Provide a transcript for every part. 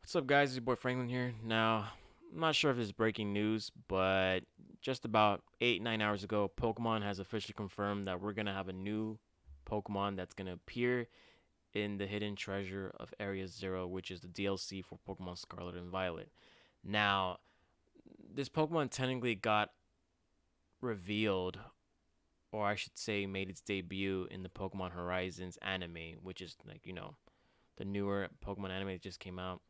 What's up, guys? It's your boy Franklin here. Now, I'm not sure if it's breaking news, but just about 8, 9 hours ago, Pokemon has officially confirmed that we're gonna have a new Pokemon that's gonna appear in the Hidden Treasure of Area Zero, which is the DLC for Pokemon Scarlet and Violet. Now, this Pokemon technically got revealed, or I should say, made its debut in the Pokemon Horizons anime, which is the newer Pokemon anime that just came out.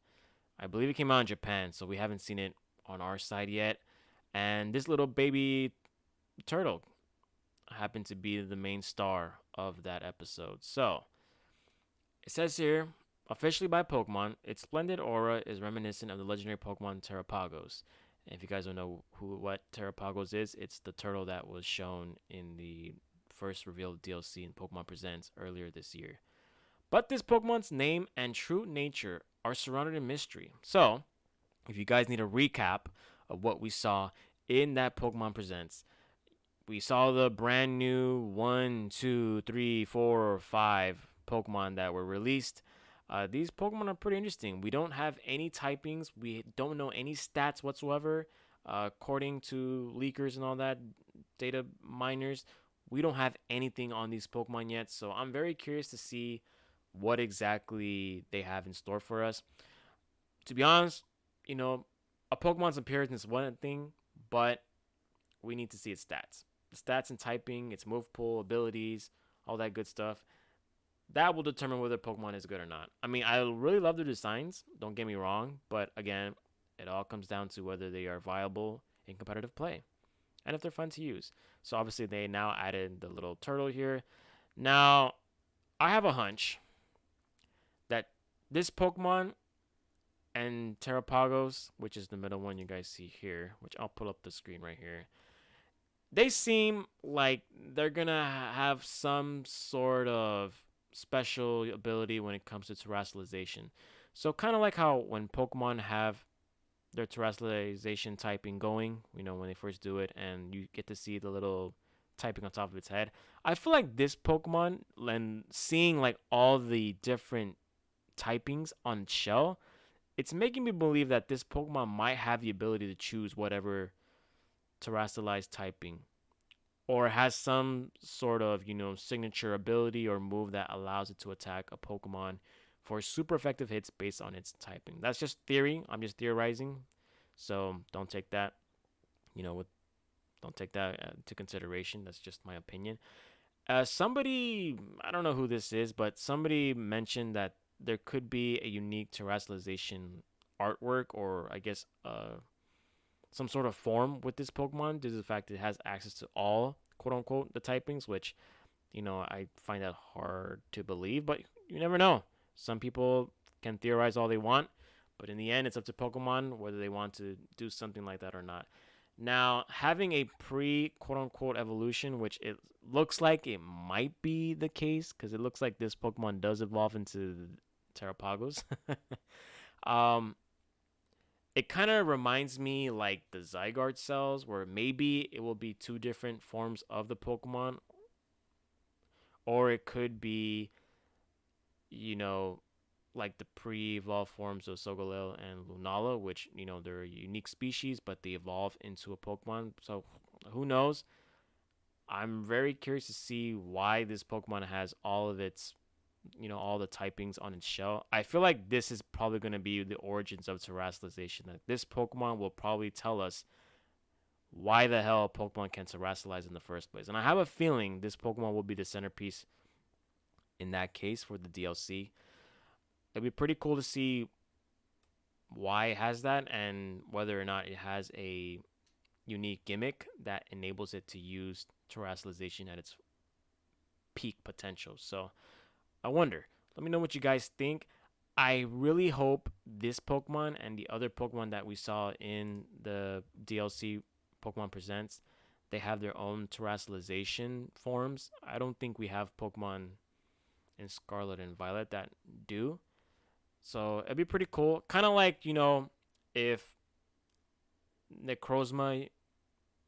I believe it came out in Japan, so we haven't seen it on our side yet. And this little baby turtle happened to be the main star of that episode. So it says here, officially by Pokemon, its splendid aura is reminiscent of the legendary Pokemon Terrapagos. And if you guys don't know what Terrapagos is, it's the turtle that was shown in the first revealed DLC in Pokemon Presents earlier this year. But this Pokemon's name and true nature are surrounded in mystery. So, if you guys need a recap of what we saw in that Pokemon Presents, we saw the brand new 1, 2, 3, 4, 5 Pokemon that were released. These Pokemon are pretty interesting. We don't have any typings, we don't know any stats whatsoever. According to leakers and all that, data miners, we don't have anything on these Pokemon yet. So I'm very curious to see what exactly they have in store for us. To be honest, you know, a Pokemon's appearance is one thing, but we need to see its stats. The stats and typing, its move pool, abilities, all that good stuff. That will determine whether Pokemon is good or not. I mean, I really love their designs, don't get me wrong, but again, it all comes down to whether they are viable in competitive play and if they're fun to use. So obviously, they now added the little turtle here. Now, I have a hunch that this Pokemon and Terrapagos, which is the middle one you guys see here, which I'll pull up the screen right here. They seem like they're gonna have some sort of special ability when it comes to terrestrialization. So kind of like how when Pokemon have their terrestrialization typing going, when they first do it, and you get to see the little typing on top of its head. I feel like this Pokemon and seeing like all the different typings on its shell, it's making me believe that this Pokemon might have the ability to choose whatever terrestrialized typing or has some sort of, signature ability or move that allows it to attack a Pokemon for super effective hits based on its typing. That's just theory. I'm just theorizing. So don't take that, with don't take that into consideration. That's just my opinion. Somebody, I don't know who this is, but somebody mentioned that there could be a unique terrestrialization artwork, or I guess some sort of form with this Pokemon due to the fact that it has access to all quote unquote the typings, which I find that hard to believe, but you never know. Some people can theorize all they want, but in the end, it's up to Pokemon whether they want to do something like that or not. Now, having a pre quote unquote evolution, which it looks like it might be the case, because it looks like this Pokemon does evolve into Terrapagos. um, it kind of reminds me like the Zygarde cells, where maybe it will be two different forms of the Pokemon, or it could be, you know, like the pre-evolved forms of Sogalil and Lunala, which they're a unique species, but they evolve into a Pokemon. So who knows? I'm very curious to see why this Pokemon has all of its, all the typings on its shell. I feel like this is probably going to be the origins of terrestrialization. That this Pokemon will probably tell us why the hell Pokemon can terrestrialize in the first place. And I have a feeling this Pokemon will be the centerpiece in that case for the DLC. It'd be pretty cool to see why it has that and whether or not it has a unique gimmick that enables it to use terrestrialization at its peak potential. So I wonder. Let me know what you guys think. I really hope this Pokemon and the other Pokemon that we saw in the DLC Pokemon Presents, they have their own terrestrialization forms. I don't think we have Pokemon in Scarlet and Violet that do. So it'd be pretty cool. Kind of like, if Necrozma,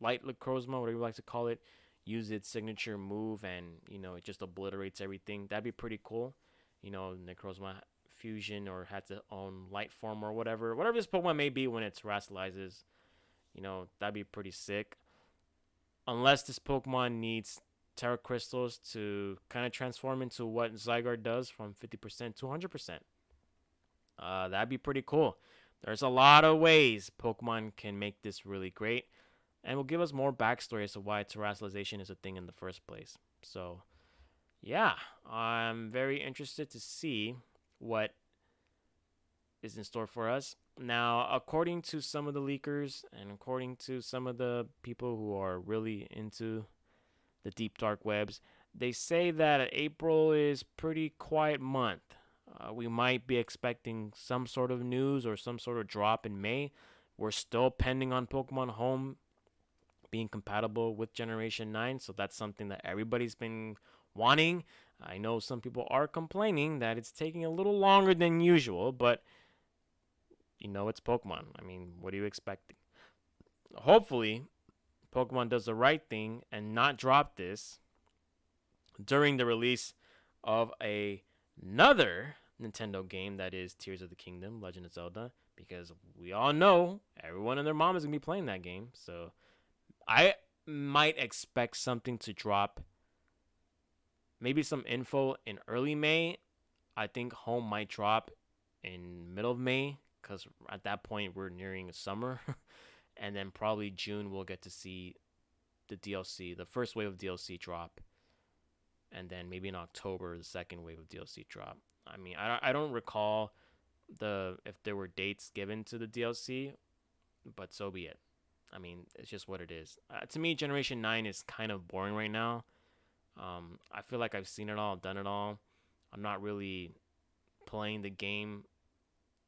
Light Necrozma, whatever you like to call it, use its signature move and, it just obliterates everything. That'd be pretty cool. Necrozma fusion or had to own light form or whatever this Pokemon may be when it terastallizes. That'd be pretty sick. Unless this Pokemon needs Terra Crystals to kind of transform into what Zygarde does from 50% to 100%. That'd be pretty cool. There's a lot of ways Pokemon can make this really great, and will give us more backstory as to why terrestrialization is a thing in the first place. So, yeah, I'm very interested to see what is in store for us. Now, according to some of the leakers and according to some of the people who are really into the deep dark webs, they say that April is pretty quiet month. We might be expecting some sort of news or some sort of drop in May. We're still pending on Pokemon Home being compatible with Generation 9, so that's something that everybody's been wanting. I know some people are complaining that it's taking a little longer than usual, but it's Pokemon. I mean, what are you expecting? Hopefully, Pokemon does the right thing and not drop this during the release of another Nintendo game, that is Tears of the Kingdom, Legend of Zelda, because we all know everyone and their mom is going to be playing that game. So I might expect something to drop, maybe some info in early May. I think Home might drop in middle of May, because at that point we're nearing summer. And then probably June we'll get to see the DLC, the first wave of DLC drop. And then maybe in October the second wave of DLC drop. I mean, I don't recall if there were dates given to the DLC, but so be it. I mean, it's just what it is. To me, Generation 9 is kind of boring right now. I feel like I've seen it all, done it all. I'm not really playing the game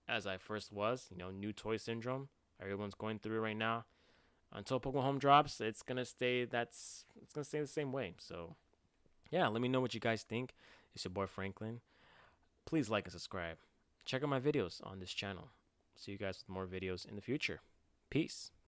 as I first was. New toy syndrome. Everyone's going through it right now. Until Pokemon Home drops, it's gonna stay. It's gonna stay the same way. So, yeah, let me know what you guys think. It's your boy Franklin. Please like and subscribe. Check out my videos on this channel. See you guys with more videos in the future. Peace.